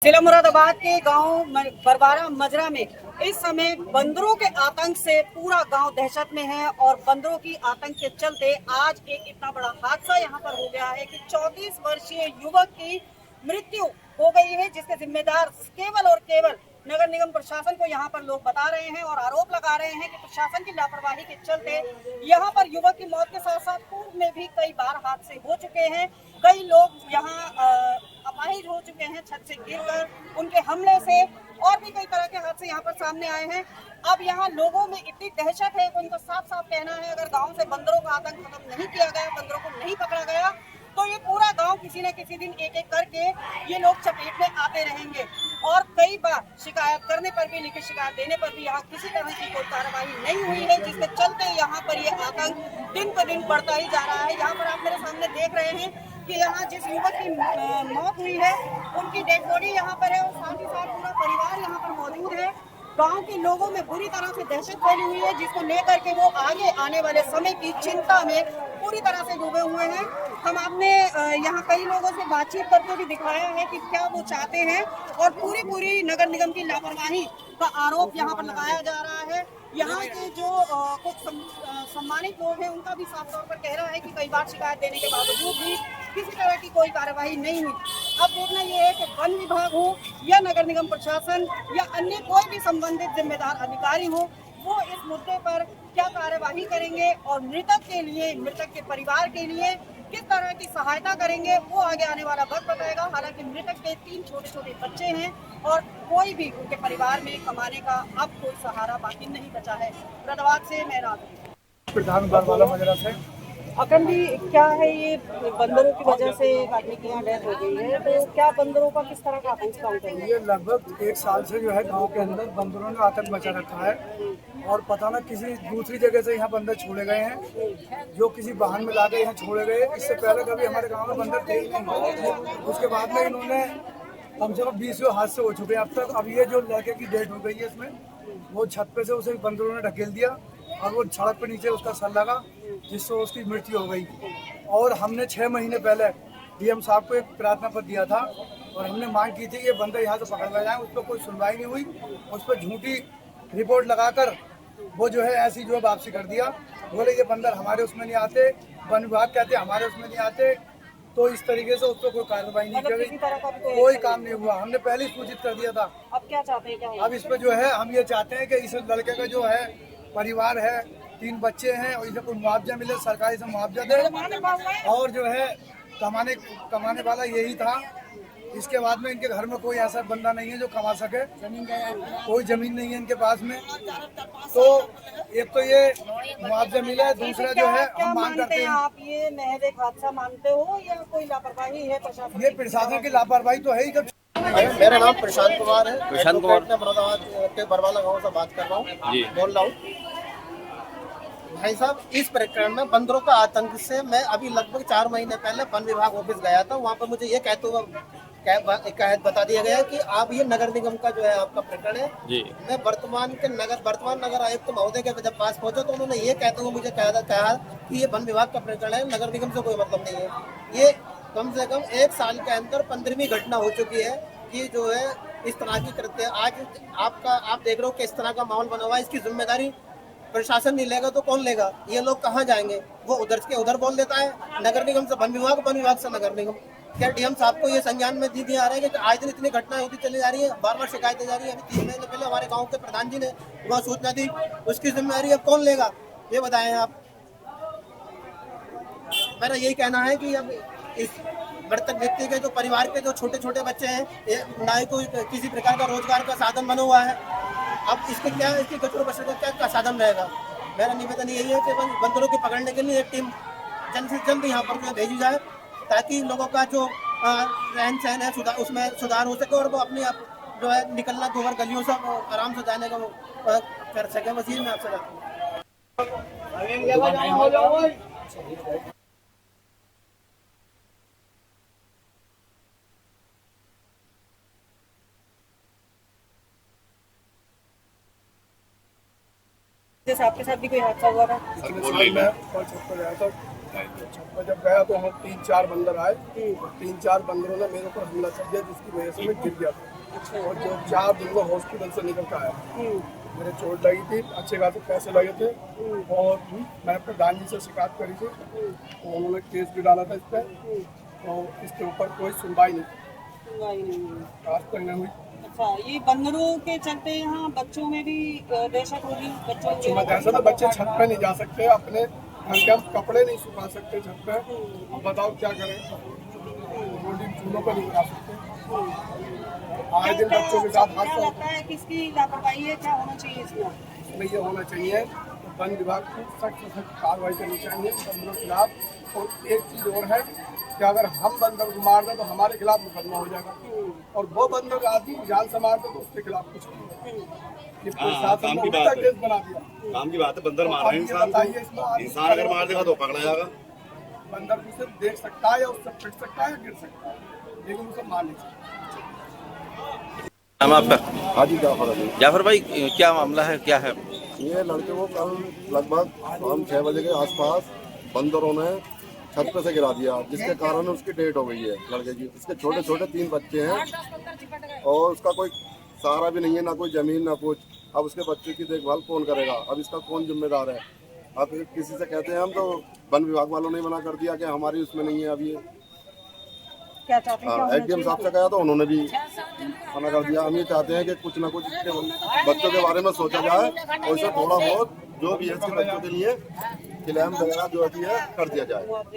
जिला मुरादाबाद के गांव बरवारा मजरा में इस समय बंदरों के आतंक से पूरा गांव दहशत में है और बंदरों की आतंक के चलते आज एक इतना बड़ा हादसा यहां पर हो गया है कि 34 वर्षीय युवक की मृत्यु हो गई है, जिसके जिम्मेदार केवल और केवल नगर निगम प्रशासन को यहां पर लोग बता रहे हैं और आरोप लगा रहे हैं कि प्रशासन की लापरवाही के चलते यहां पर युवक की मौत के साथ साथ पूर्व में भी कई बार हादसे हो चुके हैं। कई लोग यहां अपाहिज हो चुके हैं छत से गिरकर उनके हमले से, और भी कई तरह के हादसे यहाँ पर सामने आए हैं। अब यहाँ लोगों में इतनी दहशत है कि उनका साफ साफ कहना है, अगर गांव से बंदरों का आतंक खत्म नहीं किया गया, बंदरों को नहीं पकड़ा गया, तो ये पूरा गांव किसी न किसी दिन एक एक करके ये लोग चपेट में आते रहेंगे। और कई बार शिकायत करने पर भी, लिखित शिकायत देने पर भी यहाँ किसी तरह की कोई कार्रवाई नहीं हुई है, जिसके चलते यहाँ पर ये आतंक दिन ब दिन बढ़ता ही जा रहा है। यहाँ पर आप मेरे सामने देख रहे हैं कि यहाँ जिस युवक की मौत हुई है उनकी डेड बॉडी यहाँ पर है और साथ ही साथ पूरा परिवार यहाँ पर मौजूद है। गांव के लोगों में बुरी तरह से दहशत फैली हुई है, जिसको लेकर के वो आगे आने वाले समय की चिंता में पूरी तरह से डूबे हुए हैं। हम आपने यहाँ कई लोगों से बातचीत करके भी दिखाया है कि क्या वो चाहते हैं, और पूरी पूरी नगर निगम की लापरवाही का आरोप यहाँ पर लगाया जा रहा है। यहाँ के जो कुछ सम्मानित लोग हैं उनका भी साफ तौर पर कह रहा है कि कई बार शिकायत देने के बावजूद भी किसी तरह की कोई कार्यवाही नहीं हुई। अब देखना यह है कि वन विभाग हो या नगर निगम प्रशासन या अन्य कोई भी संबंधित जिम्मेदार अधिकारी हो, वो इस मुद्दे पर क्या कार्यवाही करेंगे और मृतक के लिए, मृतक के परिवार के लिए किस तरह की सहायता करेंगे, वो आगे आने वाला वक्त बताएगा। हालांकि मृतक के 3 छोटे छोटे बच्चे हैं और कोई भी उनके परिवार में कमाने का अब कोई सहारा बाकी नहीं बचा है। मुरादाबाद से मैं रात प्रधान बरवाला मजरा से। अकन भी क्या है, ये बंदरों की वजह से एक आदमी की यहाँ डेथ हो गई है, तो क्या बंदरों का किस तरह का आतंक काउंट है? ये लगभग 1 साल से जो है गांव के अंदर बंदरों ने आतंक मचा रखा है और पता ना किसी दूसरी जगह से यहाँ बंदर छोड़े गए हैं, जो किसी वाहन में लाके यहाँ छोड़े गए। इससे पहले कभी हमारे गांव में बंदर थे ही नहीं। उसके बाद में इन्होंने कम से कम 20 हादसे हो चुके हैं अब तक। अब ये जो लड़के की डेथ हो गई है इसमें, वो छत पे से उसे बंदरों ने ढकेल दिया और वो सड़क पे नीचे उसका सर लगा, जिससे उसकी मृत्यु हो गई। और हमने 6 महीने पहले डीएम साहब को एक प्रार्थना पत्र दिया था और हमने मांग की थी कि ये बंदर यहाँ से पकड़ जाए। उस पर कोई सुनवाई नहीं हुई। उस पर झूठी रिपोर्ट लगाकर वो जो है ऐसी जो है वापसी कर दिया। बोले ये बंदर हमारे उसमें नहीं आते, वन विभाग कहते हमारे उसमें नहीं आते। तो इस तरीके से उस पर कोई कार्रवाई नहीं की गई, कोई काम नहीं हुआ। हमने पहले ही सूचित कर दिया था। अब क्या चाहते हैं, क्या अब इस पे जो है हम ये चाहते हैं कि इस लड़के का जो है परिवार है, 3 बच्चे हैं, और इसे कोई मुआवजा मिले, सरकारी से मुआवजा दे। और जो है कमाने वाला यही था। इसके बाद में इनके घर में कोई ऐसा बंदा नहीं है जो कमा सके, कोई जमीन नहीं है इनके पास में। तो एक तो ये मुआवजा मिला है, दूसरा जो है हम मांग करते हैं। आप ये महज एक हादसा मानते हो या कोई लापरवाही है प्रशासन? ये प्रशासन की लापरवाही तो है ही। जब मेरा नाम प्रशांत कुमार है। प्रशांत कुमार, मैं मुरादाबाद के बरवाला गांव से बात कर रहा हूँ, बोल रहा हूँ। भाई साहब, इस प्रकरण में बंदरों का आतंक से मैं अभी लगभग 4 महीने पहले वन विभाग ऑफिस गया था। वहाँ पर मुझे ये कहते हुए बता दिया गया कि आप ये नगर निगम का जो है आपका प्रकरण है जी। मैं वर्तमान नगर आयुक्त महोदय के जब पास पहुंचा तो उन्होंने ये कहते हुए मुझे कहा कि ये वन विभाग का प्रकरण है, नगर निगम से कोई मतलब नहीं है। ये कम से कम 1 साल के अंदर 15वीं घटना हो चुकी है कि जो है इस तरह की कृत्य। आज आप देख रहे हो कि इस तरह का माहौल बना हुआ है। इसकी जिम्मेदारी प्रशासन नहीं लेगा तो कौन लेगा? ये लोग कहाँ जाएंगे? वो उधर के उधर बोल देता है, नगर निगम से वन विभाग से नगर निगम। क्या डीएम साहब को ये संज्ञान में दी आ रहा है कि आज दिन इतनी घटनाएं होती चली जा रही है, बार बार शिकायतें जा रही है? अभी 3 महीने पहले हमारे गांव के प्रधान जी ने वहाँ सूचना दी, उसकी जिम्मेदारी अब कौन लेगा? ये बताएं आप। मेरा यही कहना है कि अब इस मृतक व्यक्ति के जो परिवार के जो छोटे छोटे बच्चे हैं, ना ही कोई किसी प्रकार का रोजगार का साधन बना हुआ है। अब इसके कचरों बचने का क्या साधन रहेगा? मेरा निवेदन यही है कि बंदरों को पकड़ने के लिए एक टीम जल्द से जल्द यहाँ पर भेजी जाए, ताकि लोगों का जो रहन सहन है उसमें सुधार हो सके और वो अपने आप जो है निकलना दूर गलियों से आराम से जाने का वो कर सके। बस ये मैं आपसे जैसे आपके साथ भी कोई हादसा हुआ था? पिछले साल मैं ऊपर छत पर गया था, छत पर जब गया तो वहाँ 3-4 बंदर आए, 3-4 बंदरों ने मेरे ऊपर हमला कर दिया, जिसकी वजह से मैं गिर गया था। और जो 4 दिन को हॉस्पिटल से निकल कर आया, मेरे चोट लगी थी, अच्छे खासे पैसे लगे थे, और मैंने प्रधान जी से शिकायत करी थी, तो उन्होंने केस भी डाला था इस पर, तो इसके ऊपर कोई सुनवाई नहीं, आज तक नहीं हुई। अच्छा, ये बंदरों के चलते यहाँ बच्चों में भी दहशत होगी? बच्चों मैं जैसा तो बच्चे छत पे नहीं जा सकते, अपने घर के हम कपड़े नहीं सुखा सकते छत पे, अब बताओ क्या करें, रोटी चूल्हों पर नहीं बना सकते। आए दिन बच्चों के साथ क्या हादसा लगता है किसकी लापरवाही है? क्या होना चाहिए इसमें? में ये होना चाहिए तो वन विभाग को सख्त से सख्त कार्रवाई करनी चाहिए बंदरों के खिलाफ। और एक चीज़ और है कि अगर हम बंदर को मार दें तो हमारे खिलाफ मुकदमा हो जाएगा, और वो बंदर आदमी जान से मार दे तो उसके खिलाफ कुछ नहीं। ये प्रशासन ने उल्टा केस बना दिया। काम की बात है, बंदर मार रहे हैं इंसान को, इंसान अगर मार देगा तो पकड़ा जाएगा। बंदर को सिर्फ देख सकता है या उससे पिट सकता है या गिर सकता है, लेकिन उसे मार नहीं सकता। नाम आपका? हाजी जाफर अली। जाफर भाई, क्या मामला है, क्या है? ये लड़के को कल लगभग शाम 6 बजे के आसपास बंदरों ने छत पे से गिरा दिया, जिसके कारण उसकी डेथ हो गई है लड़के की। उसके छोटे छोटे 3 बच्चे हैं और उसका कोई सहारा भी नहीं है, ना कोई जमीन ना कुछ। अब उसके बच्चे की देखभाल कौन करेगा? अब इसका कौन जिम्मेदार है? अब किसी से कहते हैं हम तो वन विभाग वालों ने मना कर दिया कि हमारी उसमें नहीं है। अब ये क्या चाहते हैं? एडीएम साहब से कहा तो उन्होंने भी मना कर दिया। हम ये चाहते हैं कि कुछ ना कुछ इसके बच्चों के बारे में सोचा जाए और इसे थोड़ा बहुत जो भी है इसके बच्चों के लिए क्लेम वगैरह जो है कर दिया जाए।